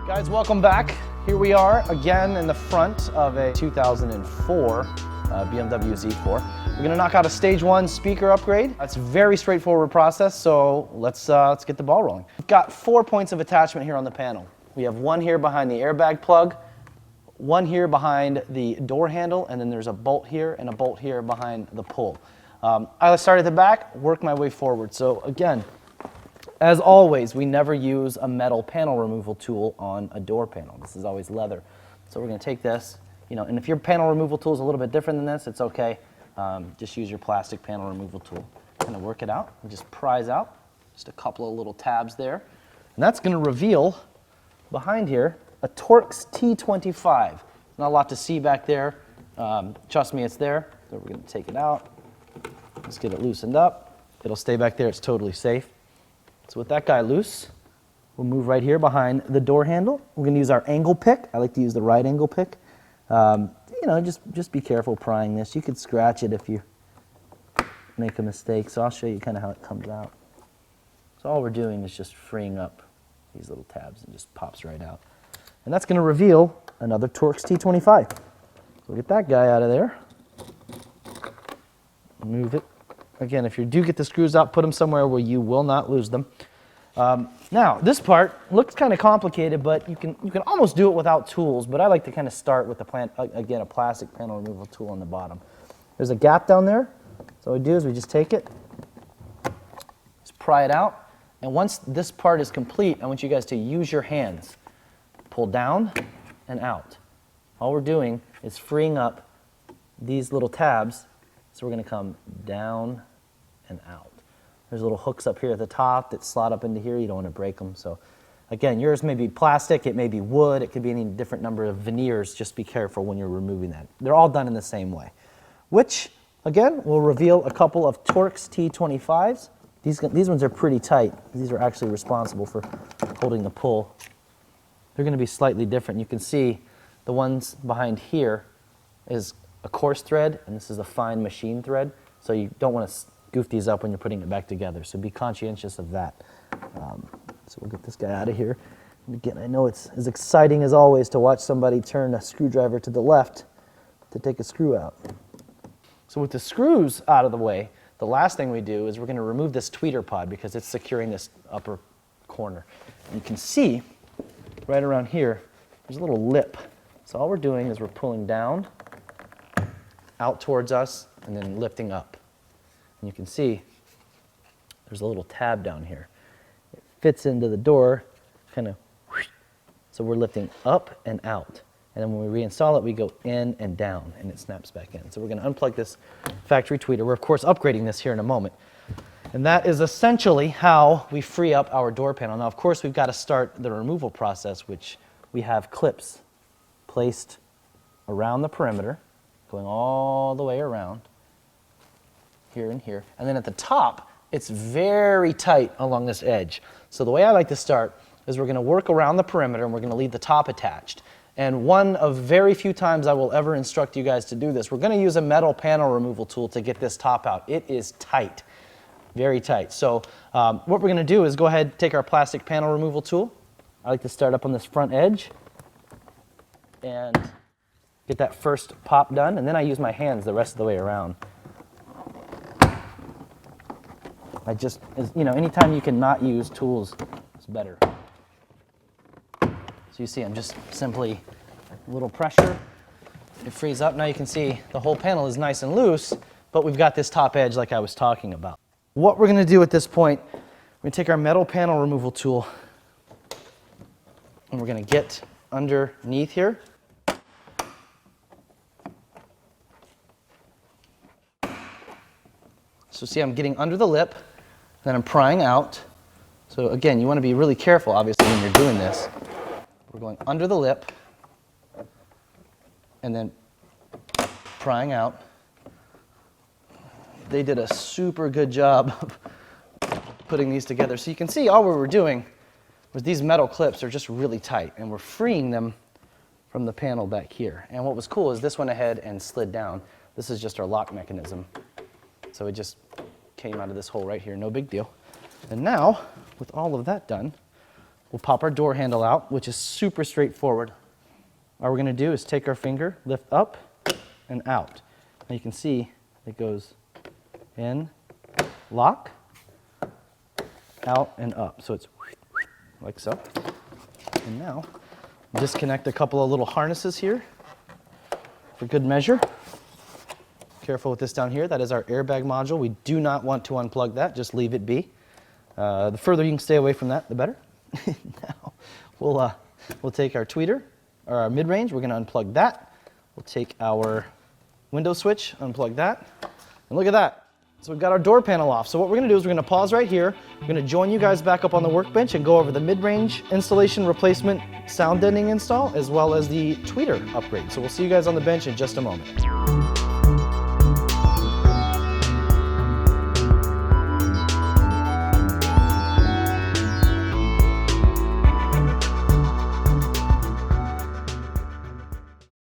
Guys, welcome back. Here we are again in the front of a 2004 BMW Z4. We're gonna knock out a stage 1 speaker upgrade. That's a very straightforward process, so let's get the ball rolling. We've got 4 points of attachment here on the panel. We have one here behind the airbag plug, one here behind the door handle, and then there's a bolt here and a bolt here behind the pull. I start at the back, work my way forward. So again, as always, we never use a metal panel removal tool on a door panel. This is always leather. So we're going to take this, and if your panel removal tool is a little bit different than this, it's okay. Just use your plastic panel removal tool. Kind of work it out and just prise out. Just a couple of little tabs there. And that's going to reveal behind here a Torx T25. Not a lot to see back there. Trust me, it's there. So we're going to take it out. Let's get it loosened up. It'll stay back there. It's totally safe. So with that guy loose, we'll move right here behind the door handle. We're going to use our angle pick. I like to use the right angle pick. Just be careful prying this. You could scratch it if you make a mistake. So I'll show you kind of how it comes out. So all we're doing is just freeing up these little tabs and just pops right out. And that's going to reveal another Torx T25. So we'll get that guy out of there. Move it. Again, if you do get the screws out, put them somewhere where you will not lose them. Now, this part looks kind of complicated, but you can almost do it without tools, but I like to kind of start with a plastic panel removal tool on the bottom. There's a gap down there, so what we do is we just take it, just pry it out, and once this part is complete, I want you guys to use your hands. Pull down and out. All we're doing is freeing up these little tabs. So we're going to come down and out. There's little hooks up here at the top that slot up into here. You don't want to break them. So again, yours may be plastic, it may be wood, it could be any different number of veneers. Just be careful when you're removing that. They're all done in the same way. Which, again, will reveal a couple of Torx T25s. These ones are pretty tight. These are actually responsible for holding the pull. They're going to be slightly different. You can see the ones behind here is a coarse thread, and this is a fine machine thread, so you don't want to goof these up when you're putting it back together, so be conscientious of that. So we'll get this guy out of here. And again, I know it's as exciting as always to watch somebody turn a screwdriver to the left to take a screw out. So with the screws out of the way, the last thing we do is we're going to remove this tweeter pod because it's securing this upper corner. And you can see right around here, there's a little lip. So all we're doing is we're pulling down, out towards us, and then lifting up. And you can see there's a little tab down here. It fits into the door, kind of, so we're lifting up and out. And then when we reinstall it, we go in and down, and it snaps back in. So we're going to unplug this factory tweeter. We're, of course, upgrading this here in a moment. And that is essentially how we free up our door panel. Now, of course, we've got to start the removal process, which we have clips placed around the perimeter, going all the way around, here and here. And then at the top, it's very tight along this edge. So the way I like to start is we're going to work around the perimeter, and we're going to leave the top attached. And one of very few times I will ever instruct you guys to do this, we're going to use a metal panel removal tool to get this top out. It is tight, very tight. So what we're going to do is go ahead and take our plastic panel removal tool. I like to start up on this front edge and get that first pop done, and then I use my hands the rest of the way around. Anytime you can not use tools, it's better. So you see, I'm just simply a little pressure. It frees up. Now you can see the whole panel is nice and loose, but we've got this top edge like I was talking about. What we're going to do at this point, we're going to take our metal panel removal tool, and we're going to get underneath here. So see, I'm getting under the lip, then I'm prying out. So again, you want to be really careful, obviously, when you're doing this. We're going under the lip, and then prying out. They did a super good job of putting these together. So you can see all we were doing was these metal clips are just really tight, and we're freeing them from the panel back here. And what was cool is this went ahead and slid down. This is just our lock mechanism. So it just came out of this hole right here, no big deal. And now, with all of that done, we'll pop our door handle out, which is super straightforward. All we're gonna do is take our finger, lift up and out. Now you can see it goes in, lock, out and up. So it's like so. And now, disconnect a couple of little harnesses here for good measure. Careful with this down here. That is our airbag module. We do not want to unplug that. Just leave it be. The further you can stay away from that, the better. Now, we'll take our tweeter, or our mid-range. We're going to unplug that. We'll take our window switch, unplug that. And look at that. So we've got our door panel off. So what we're going to do is we're going to pause right here. We're going to join you guys back up on the workbench and go over the mid-range installation replacement sound deadening install, as well as the tweeter upgrade. So we'll see you guys on the bench in just a moment.